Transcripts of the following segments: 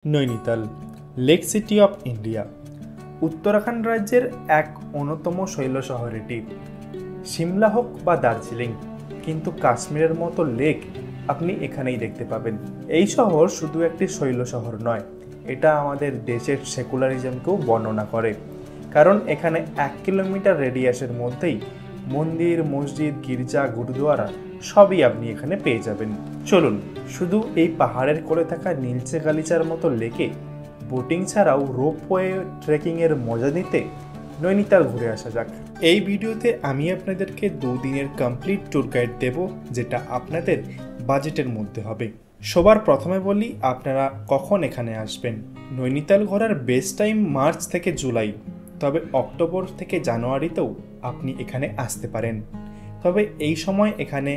Nainital lake city of India Uttarakhand রাজ্যের এক অন্যতম শৈল শহর এটি। সিমলা হোক বা দার্জিলিং, কিন্তু কাশ্মীরের মতো লেক আপনি এখানেই দেখতে পাবেন। এই শহর শুধু একটি শৈল শহর নয়, এটা আমাদের দেশের সেকুলারিজমকেও বর্ণনা করে, কারণ এখানে 1 কিলোমিটার রেডিয়াসের মধ্যেই মন্দির, মসজিদ, গির্জা, গুরুদুয়ারা সবই আপনি এখানে পেয়ে যাবেন। চলুন শুধু এই পাহাড়ের কোলে থাকা নীলচে গালিচার মতো লেকে বোটিং ছাড়াও রোপওয়ে ট্রেকিংয়ের মজা নিতে নৈনিতাল ঘুরে আসা যাক। এই ভিডিওতে আমি আপনাদেরকে 2 দিনের কমপ্লিট ট্যুর গাইড দেব, যেটা আপনাদের বাজেটের মধ্যে হবে। সবার প্রথমে বলি আপনারা কখন এখানে আসবেন। নৈনিতাল ঘোরার বেস্ট টাইম মার্চ থেকে জুলাই, তবে অক্টোবর থেকে জানুয়ারিতেও আপনি এখানে আসতে পারেন। তবে এই সময় এখানে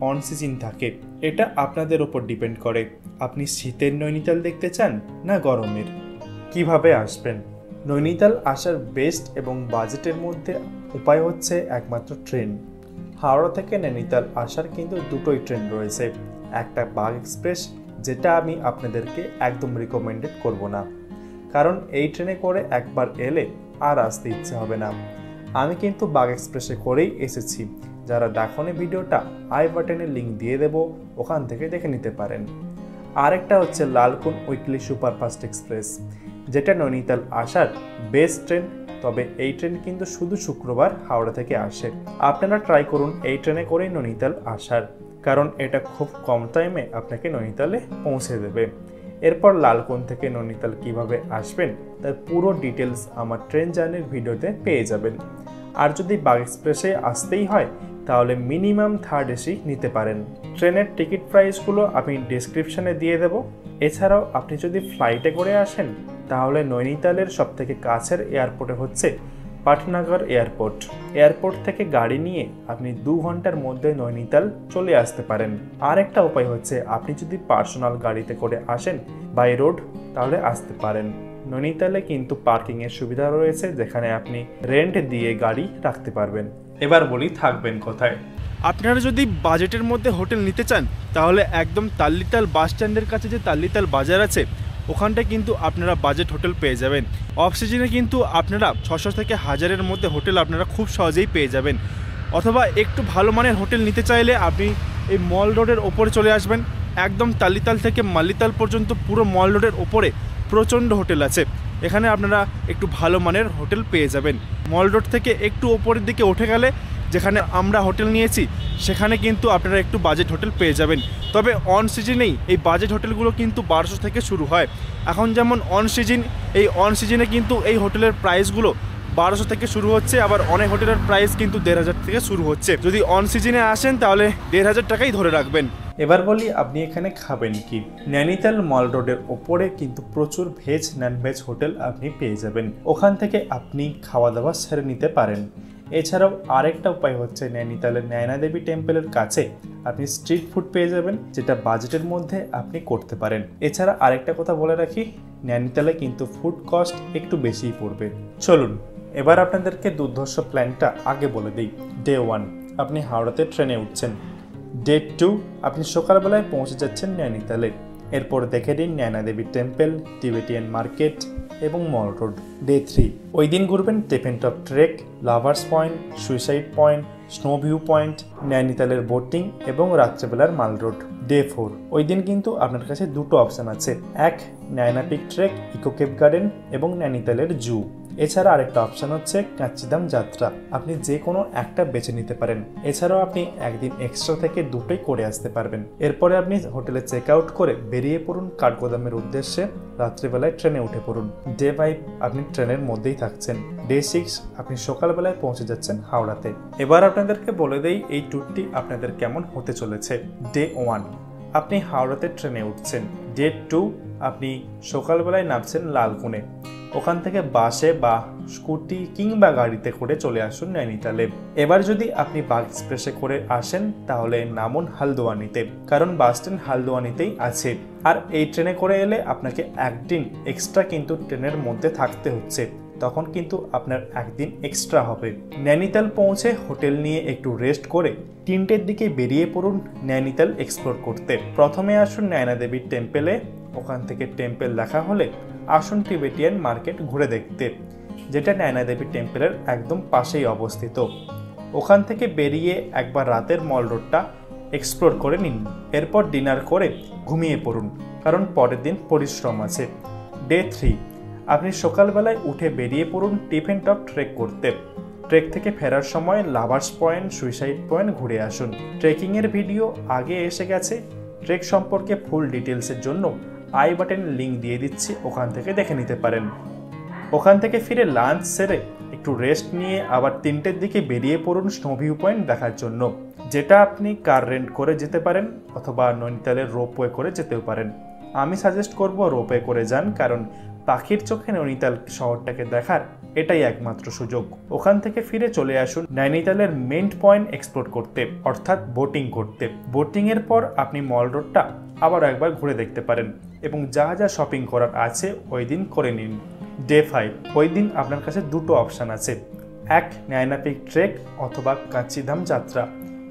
অন সিজন থাকে, এটা আপনাদের ওপর ডিপেন্ড করে আপনি শীতের নৈনিতাল দেখতে চান না গরমের। কিভাবে আসবেন? নৈনিতাল আসার বেস্ট এবং বাজেটের মধ্যে উপায় হচ্ছে একমাত্র ট্রেন। হাওড়া থেকে নৈনিতাল আসার কিন্তু দুটোই ট্রেন রয়েছে, একটা বাগ এক্সপ্রেস, যেটা আমি আপনাদেরকে একদম রিকমেন্ডেড করব না, কারণ এই ট্রেনে করে একবার এলে আর আসতে ইচ্ছে হবে না। আমি কিন্তু বাগ এক্সপ্রেসে করেই এসেছি, যারা দেখোনি ভিডিওটা আই বাটনে লিঙ্ক দিয়ে দেব, ওখান থেকে দেখে নিতে পারেন। আরেকটা হচ্ছে লালকুন উইকলি সুপারফাস্ট এক্সপ্রেস, যেটা নৈনিতাল আসার বেস্ট ট্রেন, তবে এই ট্রেন কিন্তু শুধু শুক্রবার হাওড়া থেকে আসে। আপনারা ট্রাই করুন এই ট্রেনে করেই নৈনিতাল আসার, কারণ এটা খুব কম টাইমে আপনাকে নৈনিতালে পৌঁছে দেবে। এরপর লালকুন থেকে নৈনিতাল কিভাবে আসবেন তার পুরো ডিটেলস আমার ট্রেন জার্নির ভিডিওতে পেয়ে যাবেন। আর যদি বাগ এক্সপ্রেসে আসতেই হয় তাহলে মিনিমাম থার্ড এসি নিতে পারেন। ট্রেনের টিকিট প্রাইসগুলো আমি ডেসক্রিপশনে দিয়ে দেব। এছাড়াও আপনি যদি ফ্লাইটে করে আসেন তাহলে নৈনিতালের সবথেকে কাছের এয়ারপোর্টে হচ্ছে পাটনাগর এয়ারপোর্ট। এয়ারপোর্ট থেকে গাড়ি নিয়ে আপনি 2 ঘন্টার মধ্যে নৈনিতাল চলে আসতে পারেন। আরেকটা উপায় হচ্ছে আপনি যদি পার্সোনাল গাড়িতে করে আসেন বাই রোড তাহলে আসতে পারেন। নৈনিতালে কিন্তু পার্কিংয়ের সুবিধা রয়েছে, যেখানে আপনি রেন্ট দিয়ে গাড়ি রাখতে পারবেন। এবার বলি থাকবেন কোথায়। আপনারা যদি বাজেটের মধ্যে হোটেল নিতে চান তাহলে একদম তাল্লিতাল বাস স্ট্যান্ডের কাছে যে তাল্লিতাল বাজার আছে ওখানটায় কিন্তু আপনারা বাজেট হোটেল পেয়ে যাবেন। অফ সিজনে কিন্তু আপনারা 600 থেকে 1000-এর মধ্যে হোটেল আপনারা খুব সহজেই পেয়ে যাবেন। অথবা একটু ভালো মানের হোটেল নিতে চাইলে আপনি এই মল রোডের ওপরে চলে আসবেন। একদম তাল্লিতাল থেকে মাল্লিতাল পর্যন্ত পুরো মল রোডের ওপরে প্রচণ্ড হোটেল আছে, এখানে আপনারা একটু ভালো মানের হোটেল পেয়ে যাবেন। মল রোড থেকে একটু ওপরের দিকে উঠে গেলে যেখানে আমরা হোটেল নিয়েছি সেখানে কিন্তু আপনারা একটু বাজেট হোটেল পেয়ে যাবেন। তবে অন সিজনেই এই বাজেট হোটেলগুলো কিন্তু 1200 থেকে শুরু হয়। এখন যেমন অন সিজন, এই অন সিজনে কিন্তু এই হোটেলের প্রাইসগুলো 1200 থেকে শুরু হচ্ছে, আবার অনেক হোটেলের প্রাইস কিন্তু 1500 থেকে শুরু হচ্ছে। যদি অন সিজনে আসেন তাহলে 1500 টাকাই ধরে রাখবেন। এবার বলি আপনি এখানে খাবেন কি। নৈনিতাল মল রোডের ওপরে কিন্তু প্রচুর ভেজ নন ভেজ হোটেল আপনি পেয়ে যাবেন, ওখান থেকে আপনি খাওয়া দাওয়া সেরে নিতে পারেন। এছাড়াও আরেকটা উপায় হচ্ছে নৈনিতালের নয়না দেবী টেম্পলের কাছে আপনি স্ট্রিট ফুড পেয়ে যাবেন, যেটা বাজেটের মধ্যে আপনি করতে পারেন। এছাড়া আরেকটা কথা বলে রাখি, নৈনিতালে কিন্তু ফুড কস্ট একটু বেশিই পড়বে। চলুন এবার আপনাদেরকে দুর্ধর্ষ প্ল্যানটা আগে বলে দিই। ডে 1 আপনি হাওড়াতে ট্রেনে উঠছেন। ডে 2 আপনি সকালবেলায় পৌঁছে যাচ্ছেন নৈনিতালে। এরপর দেখে দিন Naina Devi temple, Tibetan market এবং মল রোড। ডে 3 ওই দিন ঘুরবেন Tiffin Top trek, lovers point, suicide point, snow view point, নৈনিতালের বোটিং এবং রাত্রেবেলার মাল রোড। ডে 4 ওই দিন কিন্তু আপনার কাছে দুটো অপশান আছে, এক Naina peak trek, echo cave garden এবং নৈনিতালের জু। এছাড়া আরেকটা অপশান হচ্ছে কাঞ্চিধাম যাত্রা, আপনি যে কোনো একটা বেছে নিতে পারেন। এছাড়াও আপনি একদিন এক্সট্রা থেকে দুটোই করে আসতে পারবেন। এরপরে আপনি হোটেলে চেক আউট করে বেরিয়ে পড়ুন কাঠগোদামের উদ্দেশ্যে, রাত্রিবেলায় ট্রেনে উঠে পড়ুন। ডে 5 আপনি ট্রেনের মধ্যেই থাকছেন। ডে 6 আপনি সকালবেলায় পৌঁছে যাচ্ছেন হাওড়াতে। এবার আপনাদেরকে বলে দেই এই ট্যুরটি আপনাদের কেমন হতে চলেছে। ডে 1 আপনি হাওড়াতে ট্রেনে উঠছেন। ডে 2 আপনি সকালবেলায় নামছেন লালকুনে, ওখান থেকে বাসে বা স্কুটি কিংবা গাড়িতে করে চলে আসুন নৈনিতালে। এবার যদি আপনি বাগ এক্সপ্রেসে করে আসেন তাহলে নামুন হালদোয়ানিতে, কারণ বাস স্ট্যান্ড হালদোয়ানিতেই আছে। আর এই ট্রেনে করে এলে আপনাকে একদিন এক্সট্রা কিন্তু ট্রেনের মধ্যে থাকতে হচ্ছে, তখন কিন্তু আপনার একদিন এক্সট্রা হবে। নৈনিতাল পৌঁছে হোটেল নিয়ে একটু রেস্ট করে 3টের দিকে বেরিয়ে পড়ুন নৈনিতাল এক্সপ্লোর করতে। প্রথমে আসুন নয়না দেবীর টেম্পেলে, ওখান থেকে টেম্পেল দেখা হলে আসুন টিবেটিয়ান মার্কেট ঘুরে দেখতে, যেটা নয়না দেবী টেম্পেলের একদম পাশেই অবস্থিত। ওখান থেকে বেরিয়ে একবার রাতের মল রোডটা এক্সপ্লোর করে নিন। এরপর ডিনার করে ঘুমিয়ে পড়ুন, কারণ পরের দিন পরিশ্রম আছে। ডে 3 আপনি সকালবেলায় উঠে বেরিয়ে পড়ুন টিফিন টপ ট্রেক করতে। ট্রেক থেকে ফেরার সময় লাভার্স পয়েন্ট, সুইসাইড পয়েন্ট ঘুরে আসুন। ট্রেকিংয়ের ভিডিও আগে এসে গেছে, ট্রেক সম্পর্কে ফুল ডিটেলসের জন্য আই বাটনে লিঙ্ক দিয়ে দিচ্ছি, ওখান থেকে দেখে নিতে পারেন। ওখান থেকে ফিরে লাঞ্চ সেরে একটু রেস্ট নিয়ে আবার 3টের দিকে বেরিয়ে পড়ুন স্নো ভিউ পয়েন্ট দেখার জন্য, যেটা আপনি কার রেন্ট করে যেতে পারেন অথবা নৈনিতালের রোপওয়ে করে যেতেও পারেন। আমি সাজেস্ট করব রোপওয়ে করে যান, কারণ পাখির চোখে নৈনিতাল শহরটাকে দেখার এটাই একমাত্র সুযোগ। ওখান থেকে ফিরে চলে আসুন নৈনিতালের মেইন পয়েন্ট এক্সপ্লোর করতে, অর্থাৎ বোটিং করতে। বোটিংয়ের পর আপনি মল রোডটা আবার একবার ঘুরে দেখতে পারেন এবং যা যা শপিং করার আছে ওই দিন করে নিন। ডে 5 ওই দিন আপনার কাছে দুটো অপশান আছে, এক নয়না পিক ট্রেক অথবা কাঞ্চিধাম যাত্রা,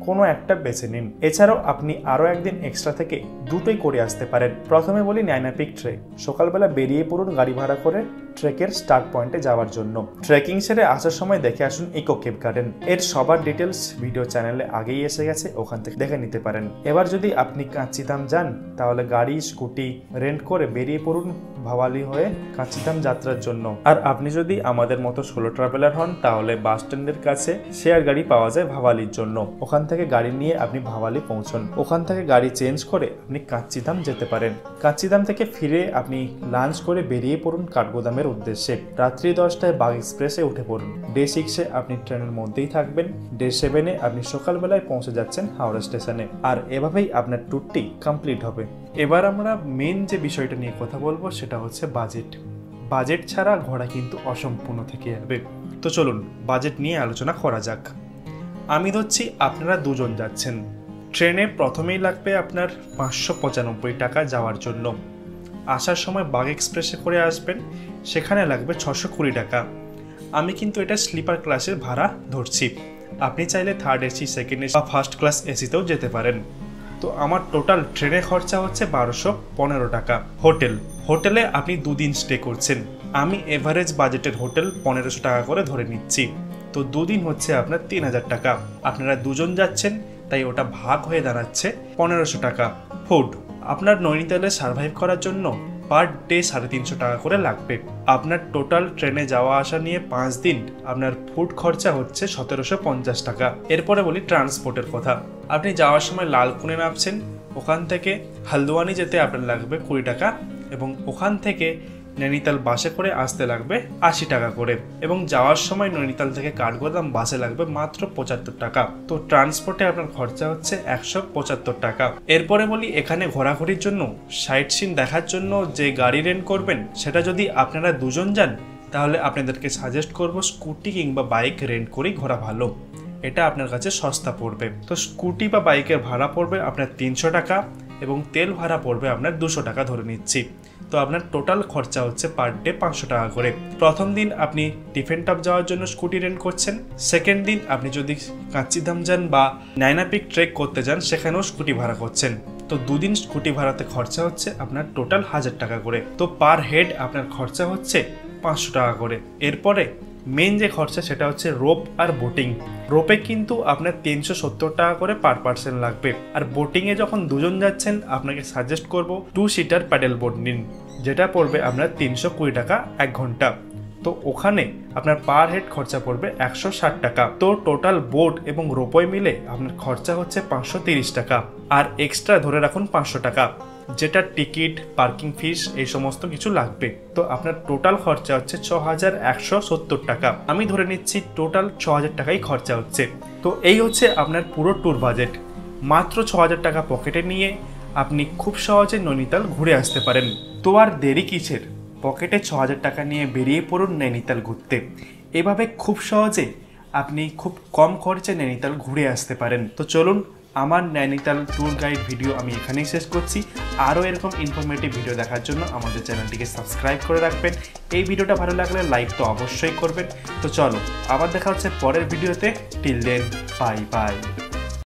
কোনো একটা বেছে নিন। এছাড়াও আপনি আরও একদিন এক্সট্রা থেকে দুটোই করে আসতে পারেন। প্রথমে বলি নয়না পিক ট্রেক। সকালবেলা বেরিয়ে পড়ুন গাড়ি ভাড়া করে ট্রেকের স্টার্ট পয়েন্টে যাওয়ার জন্য। ট্রেকিং সেরে আসার সময় দেখে আসুন ইকো কেভ গার্ডেন। এর সবার ডিটেলস ভিডিও চ্যানেলে আগেই এসে গেছে, ওখান থেকে দেখে নিতে পারেন। এবার যদি আপনি কাঞ্চিধাম যান তাহলে গাড়ি স্কুটি রেন্ট করে বেরিয়ে পড়ুন ভাওয়ালি হয়ে কাঞ্চিধাম যাত্রার জন্য। আর আপনি যদি আমাদের মতো সোলো ট্রাভেলার হন তাহলে বাস স্ট্যান্ডের কাছে শেয়ার গাড়ি পাওয়া যায় ভাওয়ালির জন্য, ওখান থেকে গাড়ি নিয়ে আপনি ভাওয়ালি পৌঁছন। ওখান থেকে গাড়ি চেঞ্জ করে আপনি কাঞ্চিধাম যেতে পারেন। কাঞ্চিধাম থেকে ফিরে আপনি লাঞ্চ করে বেরিয়ে পড়ুন কাঠগোদামের উদ্দেশ্যে। রাত্রি 10টায় বাগ এক্সপ্রেসে উঠে পড়ুন। ডে 6-এ আপনি ট্রেনের মধ্যেই থাকবেন। ডে 7-এ আপনি সকালবেলায় পৌঁছে যাচ্ছেন হাওড়া স্টেশনে। আর এভাবেই আপনার ট্যুরটি কমপ্লিট হবে। এবার আমরা মেন যে বিষয়টা নিয়ে কথা বলবো সেটা হচ্ছে বাজেট। বাজেট ছাড়া ঘোরা কিন্তু অসম্পূর্ণ থেকে যাবে। তো চলুন বাজেট নিয়ে আলোচনা করা যাক। আমি ধরছি আপনারা দুজন যাচ্ছেন। ট্রেনে প্রথমেই লাগবে আপনার 595 টাকা যাওয়ার জন্য। আসার সময় বাগ এক্সপ্রেসে করে আসবেন, সেখানে লাগবে 620 টাকা। আমি কিন্তু এটা স্লিপার ক্লাসের ভাড়া ধরছি, আপনি চাইলে থার্ড এসি, সেকেন্ড এসি বা ফার্স্ট ক্লাস এসিতেও যেতে পারেন। তো আমার টোটাল ট্রেনে খরচা হচ্ছে 1215 টাকা। হোটেলে আপনি দুদিন স্টে করছেন, আমি এভারেজ বাজেটের হোটেল 1500 টাকা করে ধরে নিচ্ছি। তো দুদিন হচ্ছে আপনার 3000 টাকা। আপনারা দুজন যাচ্ছেন তাই ওটা ভাগ হয়ে দাঁড়াচ্ছে 1500 টাকা। ফুড আপনার নৈনিতালে সার্ভাইভ করার জন্য পার ডে 350 টাকা করে লাগবে। আপনার টোটাল ট্রেনে যাওয়া আসা নিয়ে 5 দিন আপনার ফুড খরচা হচ্ছে 1750 টাকা। এরপরে বলি ট্রান্সপোর্টের কথা। আপনি যাওয়ার সময় লালকুনে নামছেন, ওখান থেকে হালদোয়ানি যেতে আপনার লাগবে 20 টাকা এবং ওখান থেকে নৈনিতাল বাসে করে আসতে লাগবে 80 টাকা করে এবং যাওয়ার সময় নৈনিতাল থেকে কাঠগোদাম বাসে লাগবে মাত্র 75 টাকা। তো ট্রান্সপোর্টে আপনার খরচা হচ্ছে 175 টাকা। এরপরে বলি এখানে ঘোরাঘুরির জন্য, সাইট সিন দেখার জন্য যে গাড়ি রেন্ট করবেন, সেটা যদি আপনারা দুজন যান তাহলে আপনাদেরকে সাজেস্ট করব স্কুটি কিংবা বাইক রেন্ট করেই ঘোরা ভালো, এটা আপনার কাছে সস্তা পড়বে। তো স্কুটি বা বাইকের ভাড়া পড়বে আপনার 300 টাকা এবং তেল ভাড়া পড়বে আপনার 200 টাকা ধরে নিচ্ছি। তো আপনার টোটাল খরচা হচ্ছে পার ডে 500 টাকা করে। প্রথম দিন আপনি টিফিন টপ যাওয়ার জন্য স্কুটি রেন্ট করছেন, সেকেন্ড দিন আপনি যদি কাঞ্চিধাম যান বা নয়না পিক ট্রেক করতে যান সেখানেও স্কুটি ভাড়া করছেন। তো দুদিন স্কুটি ভাড়াতে খরচা হচ্ছে আপনার টোটাল 1000 টাকা করে। তো পার হেড আপনার খরচা হচ্ছে 500 টাকা করে। এরপরে মেন যে খরচা সেটা হচ্ছে রোপ আর বোটিং। রোপে কিন্তু আপনার 370 টাকা করে পার পার্সন লাগবে। আর বোটিংয়ে যখন দুজন যাচ্ছেন আপনাকে সাজেস্ট করব 2 সিটার প্যাডেল বোট নিন, যেটা পড়বে আপনার 320 টাকা 1 ঘন্টা। তো ওখানে আপনার পার হেড খরচা পড়বে 160 টাকা। তো টোটাল বোট এবং রোপওয়ে মিলে আপনার খরচা হচ্ছে 530 টাকা। আর এক্সট্রা ধরে রাখুন 500 টাকা, যেটা টিকিট, পার্কিং ফিস এই সমস্ত কিছু লাগবে। তো আপনার টোটাল খরচা হচ্ছে 6170 টাকা। আমি ধরে নিচ্ছি টোটাল 6000 টাকাই খরচা হচ্ছে। তো এই হচ্ছে আপনার পুরো ট্যুর বাজেট। মাত্র 6000 টাকা পকেটে নিয়ে আপনি খুব সহজে নৈনিতাল ঘুরে আসতে পারেন। তো আর দেরি কিসের, পকেটে 6000 টাকা নিয়ে বেরিয়ে পড়ুন নৈনিতাল ঘুরতে। এভাবে খুব সহজে আপনি খুব কম খরচে নৈনিতাল ঘুরে আসতে পারেন। তো চলুন আমার নৈনিতাল ট্যুর গাইড ভিডিও আমি এখানেই শেষ করছি। আরও এরকম ইনফরমেটিভ ভিডিও দেখার জন্য আমাদের চ্যানেলটিকে সাবস্ক্রাইব করে রাখবেন। এই ভিডিওটা ভালো লাগলে লাইক তো অবশ্যই করবেন। তো চলো আবার দেখা হচ্ছে পরের ভিডিওতে। Till then bye by.